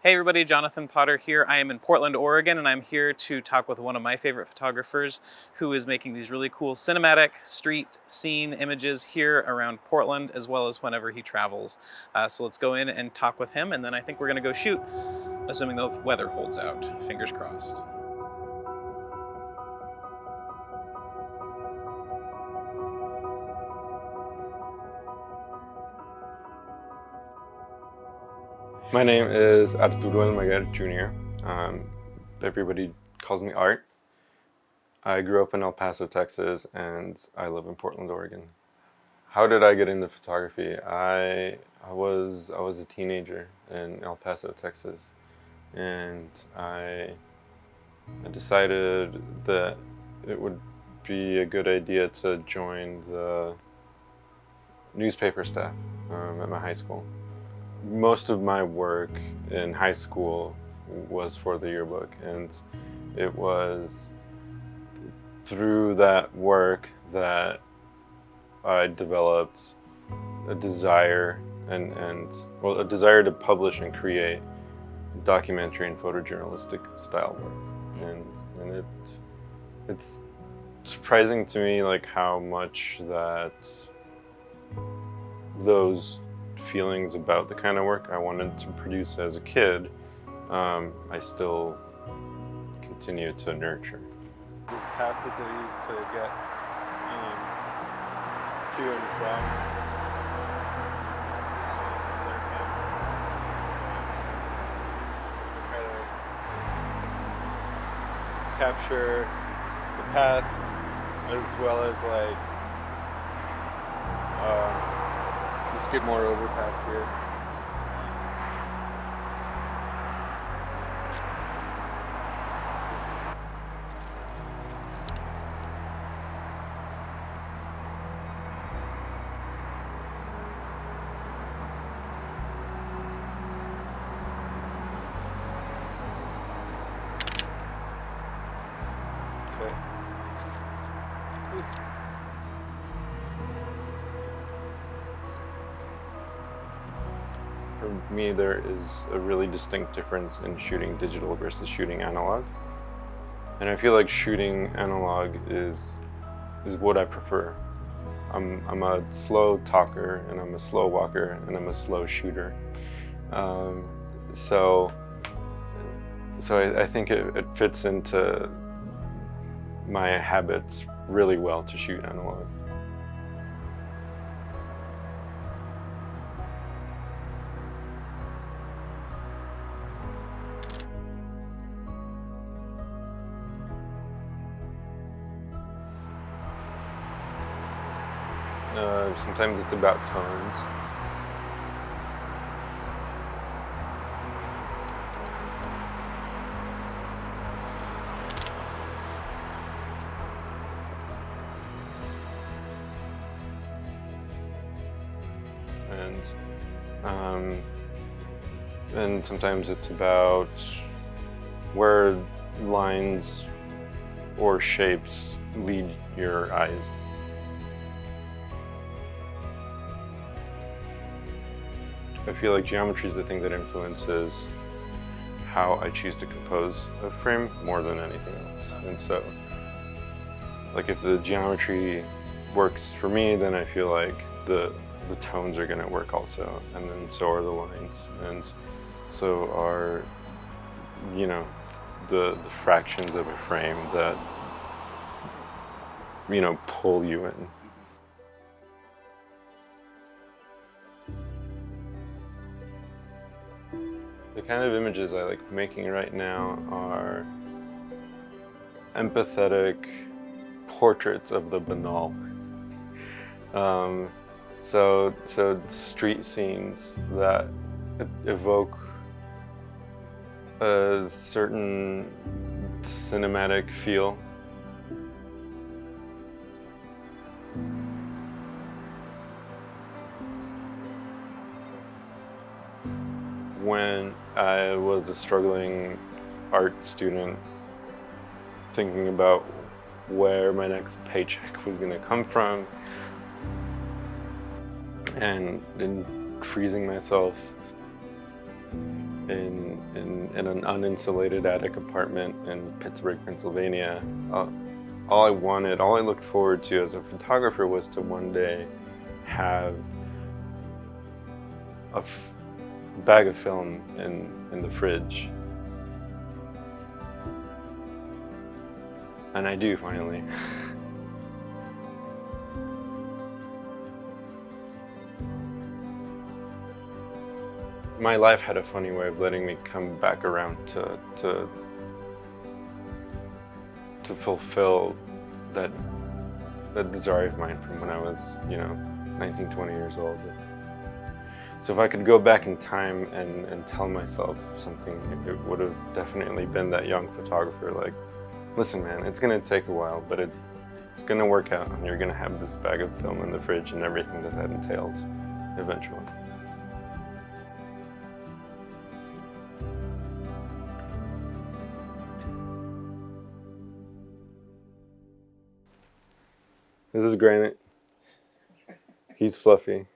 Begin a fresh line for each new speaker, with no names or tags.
Hey everybody, Jonathan Potter here. I am in Portland, Oregon, and I'm here to talk with one of my favorite photographers who is making these really cool cinematic street scene images here around Portland, as well as whenever he travels. So let's go in and talk with him, and then I think we're gonna go shoot, assuming the weather holds out. Fingers crossed.
My name is Arturo Almaguer Jr. Everybody calls me Art. I grew up in El Paso, Texas, and I live in Portland, Oregon. How did I get into photography? I was a teenager in El Paso, Texas, and I decided that it would be a good idea to join the newspaper staff at my high school. Most of my work in high school was for the yearbook, and it was through that work that I developed a desire a desire to publish and create documentary and photojournalistic style work. And it's surprising to me like how much that those feelings about the kind of work I wanted to produce as a kid, I still continue to nurture.
This path that they use to get to and from the street in their camp. Try to capture the path as well as like the Skidmore overpass here. Okay.
For me, there is a really distinct difference in shooting digital versus shooting analog. And I feel like shooting analog is what I prefer. I'm a slow talker, and I'm a slow walker, and I'm a slow shooter. So I think it fits into my habits really well to shoot analog. Sometimes it's about tones. And sometimes it's about where lines or shapes lead your eyes. I feel like geometry is the thing that influences how I choose to compose a frame more than anything else. And so, like if the geometry works for me, then I feel like the tones are gonna work also, and then so are the lines, and so are, you know, the fractions of a frame that, you know, pull you in. The kind of images I like making right now are empathetic portraits of the banal. So street scenes that evoke a certain cinematic feel. When I was a struggling art student, thinking about where my next paycheck was going to come from, and then freezing myself in an uninsulated attic apartment in Pittsburgh, Pennsylvania. All I looked forward to as a photographer was to one day have a bag of film in the fridge. And I do finally. My life had a funny way of letting me come back around to fulfill that desire of mine from when I was, 19, 20 years old. So if I could go back in time and tell myself something, it would have definitely been that young photographer, like, listen man, it's gonna take a while, but it's gonna work out, and you're gonna have this bag of film in the fridge and everything that entails eventually. This is Granite. He's fluffy.